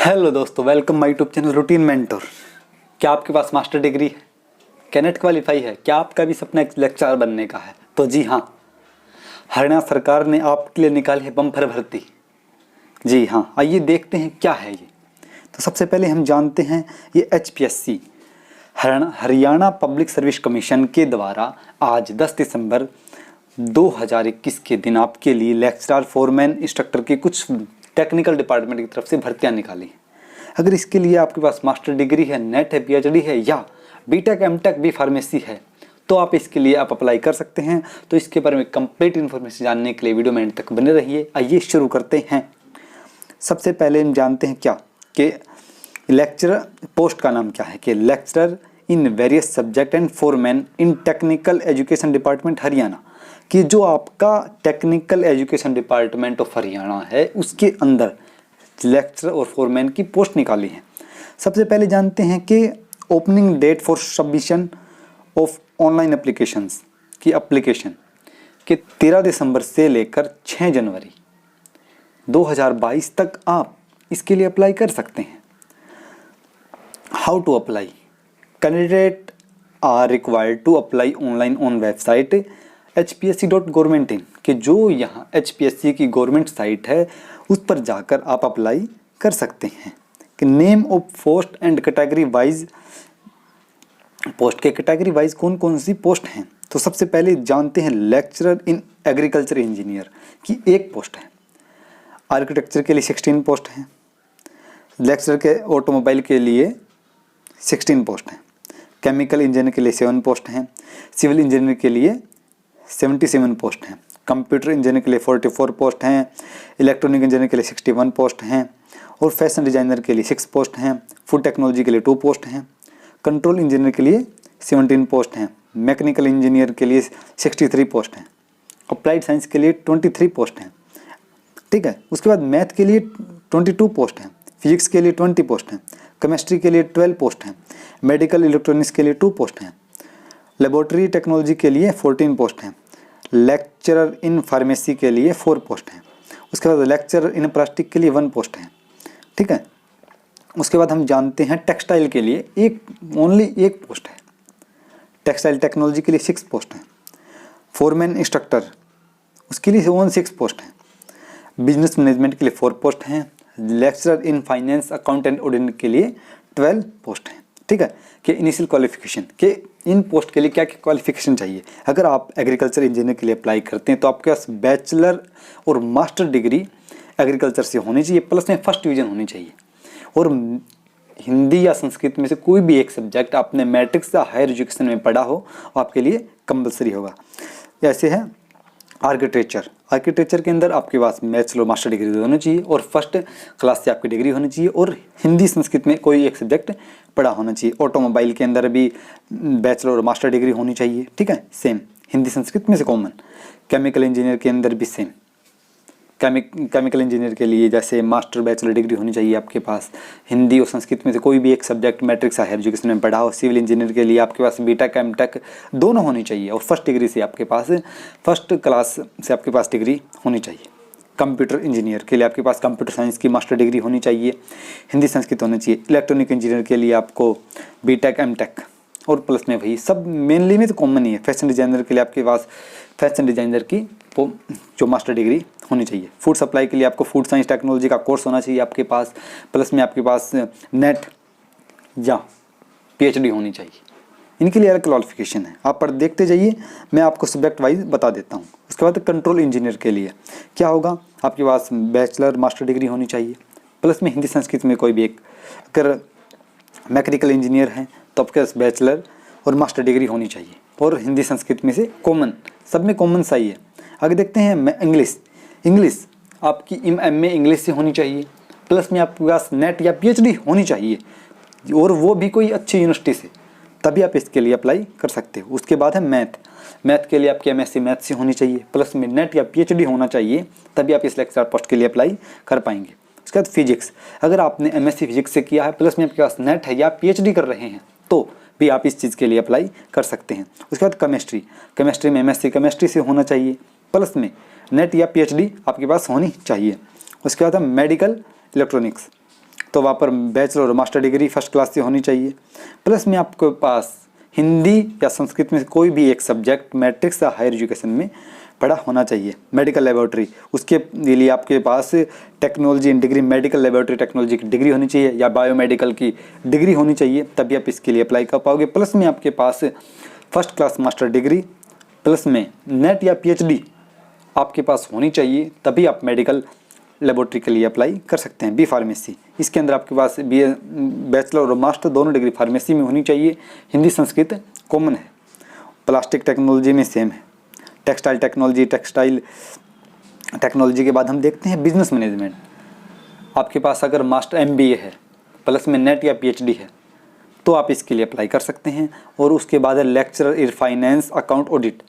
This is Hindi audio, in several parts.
हेलो दोस्तों, welcome my YouTube channel routine mentor. क्या आपके पास मास्टर डिग्री है? क्या नेट क्वालिफाई है? क्या आपका भी सपना एक लेक्चरर बनने का है? तो जी हाँ, हरियाणा सरकार ने आपके लिए निकाली है बम्पर भर्ती। जी हाँ, आइए देखते हैं क्या है ये। तो सबसे पहले हम जानते हैं ये HPSC Haryana public service commission के द्वारा आज 10 दिसंबर 2021 के दिन आपके लिए लेक्चरर, फोरमैन, इंस्ट्रक्टर की कुछ टेक्निकल डिपार्टमेंट की तरफ से भर्तियां निकाली। अगर इसके लिए आपके पास मास्टर डिग्री है, नेट है, PhD है या बीटेक, एमटेक, भी फार्मेसी है तो आप इसके लिए अप्लाई कर सकते हैं। तो इसके बारे में कंप्लीट इन्फॉर्मेशन जानने के लिए वीडियो में एंड तक बने रहिए। आइए शुरू करते हैं। सबसे पहले हम जानते हैं क्या कि लेक्चरर पोस्ट का नाम क्या है कि lecturer in various subject and foreman in technical education department Haryana, कि जो आपका technical education department of Haryana है उसके अंदर लेक्चरर और फोरमैन की पोस्ट निकाली है। सबसे पहले जानते हैं कि opening date for submission of online applications की एप्लीकेशन कि 13 दिसंबर से लेकर 6 जनवरी 2022 तक आप इसके लिए अप्लाई कर सकते हैं। How to apply? Candidate are required to apply online on website hpsc.government.in, कि जो यहाँ HPSC की गवर्नमेंट साइट है उस पर जाकर आप अप्लाई कर सकते हैं। कि name of post and category wise, post के कैटेगरी वाइज कौन कौन सी पोस्ट हैं। तो सबसे पहले जानते हैं लेक्चरर इन एग्रीकल्चर इंजीनियर की एक पोस्ट है। आर्किटेक्चर के लिए 16 पोस्ट हैं। लेक्चरर के ऑटोमोबाइल के लिए 16 पोस्ट हैं। केमिकल इंजीनियर के लिए 7 पोस्ट हैं। सिविल इंजीनियर के लिए 77 पोस्ट हैं। कंप्यूटर इंजीनियर के लिए 44 पोस्ट हैं। इलेक्ट्रॉनिक इंजीनियर के लिए 61 पोस्ट हैं और फैशन डिजाइनर के लिए 6 पोस्ट हैं। फूड टेक्नोलॉजी के लिए 2 पोस्ट हैं। कंट्रोल इंजीनियर के लिए 17 पोस्ट हैं। मैकेनिकल इंजीनियर के लिए 63 पोस्ट हैं। अप्लाइड साइंस के लिए 23 पोस्ट हैं। ठीक है, उसके बाद मैथ के लिए 22 पोस्ट हैं। फिजिक्स के लिए 20 पोस्ट हैं। केमिस्ट्री के लिए 12 पोस्ट हैं। मेडिकल इलेक्ट्रॉनिक्स के लिए 2 पोस्ट हैं। लेबोरेटरी टेक्नोलॉजी के लिए 14 पोस्ट हैं। लेक्चरर इन फार्मेसी के लिए 4 पोस्ट हैं। उसके बाद लेक्चरर इन प्लास्टिक के लिए 1 पोस्ट है। ठीक है, उसके बाद हम जानते हैं टेक्सटाइल के लिए ओनली एक पोस्ट है। टेक्सटाइल टेक्नोलॉजी के लिए 6 पोस्ट हैं। फोरमैन इंस्ट्रक्टर उसके लिए 6 पोस्ट हैं। बिजनेस मैनेजमेंट के लिए 4 पोस्ट हैं। Lecturer in finance, accountant, audit के लिए 12 पोस्ट हैं। ठीक है, कि इनिशियल क्वालिफिकेशन के इन पोस्ट के लिए क्या क्या क्वालिफिकेशन चाहिए। अगर आप एग्रीकल्चर इंजीनियर के लिए अप्लाई करते हैं तो आपके पास बैचलर और मास्टर डिग्री एग्रीकल्चर से होनी चाहिए, प्लस में फर्स्ट डिवीजन होनी चाहिए। और हिंदी या संस्कृत में से कोई भी एक सब्जेक्ट आपने मैट्रिक्स या हायर एजुकेशन में पढ़ा हो वो आपके लिए कंपलसरी होगा। ऐसे है आर्किटेक्चर के अंदर आपके पास बैचलर और मास्टर डिग्री होनी चाहिए और फर्स्ट क्लास से आपकी डिग्री होनी चाहिए और हिंदी संस्कृत में कोई एक सब्जेक्ट पढ़ा होना चाहिए। ऑटोमोबाइल के अंदर भी बैचलर और मास्टर डिग्री होनी चाहिए। ठीक है, सेम हिंदी संस्कृत में से कॉमन। केमिकल इंजीनियर के अंदर भी सेम। केमिकल इंजीनियर के लिए जैसे मास्टर बैचलर डिग्री होनी चाहिए आपके पास। हिंदी और संस्कृत में से कोई भी एक सब्जेक्ट मैट्रिक्स हायर एजुकेशन में पढ़ा हो। सिविल इंजीनियर के लिए आपके पास बीटेक, एमटेक दोनों होनी चाहिए और फर्स्ट डिग्री से आपके पास फर्स्ट क्लास से आपके पास डिग्री होनी चाहिए। कंप्यूटर इंजीनियर के लिए आपके पास कंप्यूटर साइंस की मास्टर डिग्री होनी चाहिए। हिंदी संस्कृत होनी चाहिए। इलेक्ट्रॉनिक इंजीनियर के लिए आपको बीटेक, एमटेक और प्लस में वही सब मेनली में तो कॉमन ही है। फैशन डिजाइनर के लिए आपके पास फैशन डिजाइनर की जो मास्टर डिग्री होनी चाहिए। फूड सप्लाई के लिए आपको फूड साइंस टेक्नोलॉजी का कोर्स होना चाहिए आपके पास, प्लस में आपके पास नेट या PhD होनी चाहिए। इनके लिए अलग क्वालिफिकेशन है, आप पर देखते जाइए, मैं आपको सब्जेक्ट वाइज बता देता हूँ। उसके बाद कंट्रोल इंजीनियर के लिए क्या होगा, आपके पास बैचलर मास्टर डिग्री होनी चाहिए, प्लस में हिंदी संस्कृत में कोई भी एक। अगर मैकेनिकल इंजीनियर हैं तो आपके पास बैचलर और मास्टर डिग्री होनी चाहिए और हिंदी संस्कृत में से कॉमन, सब में कॉमन सा ही है। आगे देखते हैं इंग्लिश आपकी MA इंग्लिश से होनी चाहिए, प्लस में आपके पास नेट या PhD होनी चाहिए और वो भी कोई अच्छी यूनिवर्सिटी से, तभी आप इसके लिए अप्लाई कर सकते हो। उसके बाद है मैथ के लिए आपकी MSc मैथ से होनी चाहिए, प्लस में नेट या PhD होना चाहिए, तभी आप इस लेक्चरर पोस्ट के लिए अप्लाई कर पाएंगे। उसके बाद फिजिक्स, अगर आपने MSc फिजिक्स से किया है, प्लस में आपके पास नेट है या PhD कर रहे हैं तो भी आप इस चीज़ के लिए अप्लाई कर सकते हैं। उसके बाद केमिस्ट्री में MSc केमिस्ट्री से होना चाहिए, प्लस में नेट या PhD आपके पास होनी चाहिए। उसके बाद है मेडिकल इलेक्ट्रॉनिक्स तो वहाँ पर बैचलर और मास्टर डिग्री फर्स्ट क्लास से होनी चाहिए। प्लस में आपके पास हिंदी या संस्कृत में कोई भी एक सब्जेक्ट मैट्रिक्स या हायर एजुकेशन में पढ़ा होना चाहिए। मेडिकल लेबोरेटरी, उसके लिए आपके पास technology degree, medical laboratory technology की डिग्री होनी चाहिए या बायोमेडिकल की डिग्री होनी चाहिए, तभी आप इसके लिए अप्लाई कर पाओगे। प्लस में आपके पास first class master degree, plus में नेट या पीएचडी आपके पास होनी चाहिए, तभी आप मेडिकल लेबोरेटरी के लिए अप्लाई कर सकते हैं। बी फार्मेसी, इसके अंदर आपके पास बैचलर और मास्टर दोनों डिग्री फार्मेसी में होनी चाहिए। हिंदी संस्कृत कॉमन है। प्लास्टिक टेक्नोलॉजी में सेम है। टेक्सटाइल टेक्नोलॉजी के बाद हम देखते हैं बिजनेस मैनेजमेंट। आपके पास अगर मास्टर MBA है प्लस में नेट या PhD है तो आप इसके लिए अप्लाई कर सकते हैं। और उसके बाद है lecturer in finance account audit.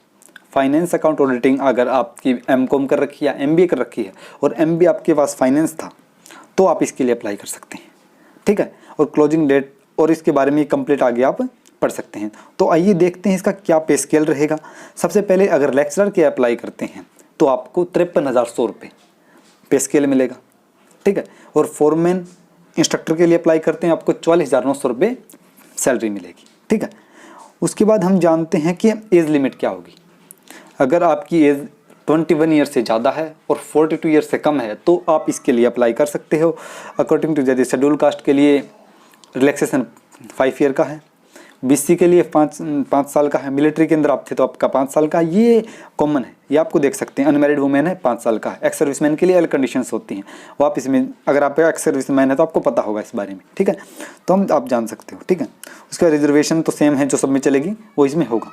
Finance account auditing अगर आपकी MCOM कर रखी है या MBA कर रखी है और MBA आपके पास फाइनेंस था तो आप इसके लिए अप्लाई कर सकते हैं, ठीक है। और क्लोजिंग डेट और इसके बारे में कंप्लीट आगे आप पढ़ सकते हैं। तो आइए देखते हैं इसका क्या पे स्केल रहेगा। सबसे पहले अगर लेक्चरर के अप्लाई करते हैं तो आपको 53,100 रुपये पे स्केल मिलेगा, ठीक है। और फोरमैन इंस्ट्रक्टर के लिए अप्लाई करते हैं आपको 44,900 रुपये सैलरी मिलेगी, ठीक है। उसके बाद हम जानते हैं कि एज लिमिट क्या होगी। अगर आपकी एज 21 ईयर से ज़्यादा है और 42 ईयर से कम है तो आप इसके लिए अप्लाई कर सकते हो। अकॉर्डिंग टू जैसे शेड्यूल कास्ट के लिए रिलैक्सेशन 5 ईयर का है, BC के लिए 5 साल का है, मिलिट्री के अंदर आप थे तो आपका 5 साल का, ये कॉमन है, ये आपको देख सकते हैं। अनमैरिड वुमेन है 5 साल का है। एक्स सर्विसमैन के लिए अलग कंडीशंस होती हैं, वो आप इसमें अगर आप एक्स सर्विसमैन है तो आपको पता होगा इस बारे में, ठीक है। तो आप जान सकते हो, ठीक है। उसका रिजर्वेशन तो सेम है जो सब में चलेगी वो इसमें होगा।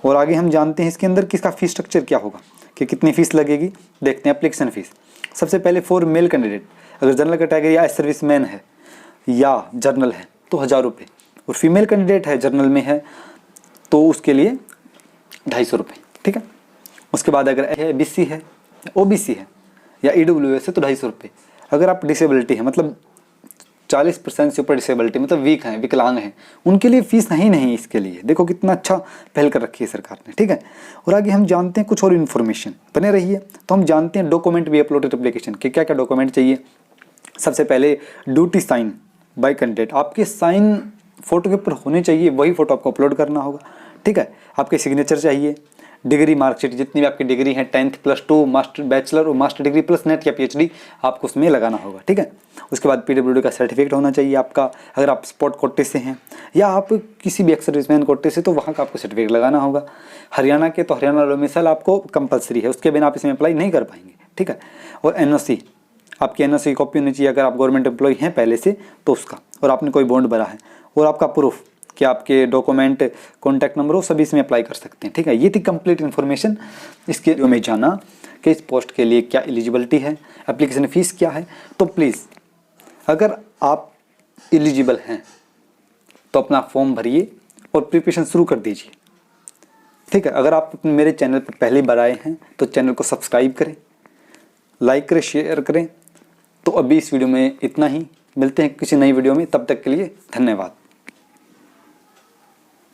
और आगे हम जानते हैं इसके अंदर किसका फीस स्ट्रक्चर क्या होगा कि कितनी फ़ीस लगेगी। देखते हैं एप्लीकेशन फ़ीस। सबसे पहले फॉर मेल कैंडिडेट अगर जनरल कैटेगरी या सर्विसमैन है या जर्नल है तो 1,000 रुपये, और फीमेल कैंडिडेट है जर्नल में है तो उसके लिए 250 रुपये, ठीक है। उसके बाद अगर BC है, OBC है या EWS है तो 250 रुपये। अगर आप डिसेबिलिटी है मतलब 40% से ऊपर डिसेबिलिटी मतलब वीक हैं, विकलांग हैं, उनके लिए फ़ीस नहीं इसके लिए। देखो कितना अच्छा पहल कर रखी है सरकार ने, ठीक है। और आगे हम जानते हैं कुछ और इन्फॉर्मेशन, बने रहिए। तो हम जानते हैं डॉक्यूमेंट भी अपलोडेड एप्लीकेशन के क्या क्या डॉक्यूमेंट चाहिए। सबसे पहले ड्यूटी साइन बाय कैंडिडेट, आपके साइन फ़ोटो के ऊपर होने चाहिए, वही फ़ोटो आपको अपलोड करना होगा, ठीक है। आपके सिग्नेचर चाहिए, डिग्री मार्कशीट जितनी भी आपकी डिग्री है 10th +2 मास्टर बैचलर और मास्टर डिग्री प्लस नेट या PhD आपको उसमें लगाना होगा, ठीक है। उसके बाद PWD का सर्टिफिकेट होना चाहिए आपका, अगर आप स्पोर्ट कोटे से हैं या आप किसी भी एक्स सर्विसमैन कोटे से तो वहाँ का आपको सर्टिफिकेट लगाना होगा। हरियाणा के तो हरियाणा डोमिसाइल आपको कंपलसरी है, उसके बिना आप इसमें अप्लाई नहीं कर पाएंगे, ठीक है। और NOC, आपकी NOC की कॉपी होनी चाहिए अगर आप गवर्नमेंट एम्प्लॉय हैं पहले से तो उसका, और आपने कोई बॉन्ड भरा है, और आपका प्रूफ कि आपके डॉक्यूमेंट कॉन्टैक्ट नंबर हो सभी इसमें अप्लाई कर सकते हैं, ठीक है। ये थी कंप्लीट इन्फॉर्मेशन। इसके जो मैं जाना कि इस पोस्ट के लिए क्या एलिजिबिलिटी है, एप्लीकेशन फ़ीस क्या है। तो प्लीज़ अगर आप एलिजिबल हैं तो अपना फॉर्म भरिए और प्रिपरेशन शुरू कर दीजिए, ठीक है। अगर आप मेरे चैनल पर पहली बार आए हैं तो चैनल को सब्सक्राइब करें, लाइक करें, शेयर करें। तो अभी इस वीडियो में इतना ही, मिलते हैं किसी नई वीडियो में, तब तक के लिए धन्यवाद।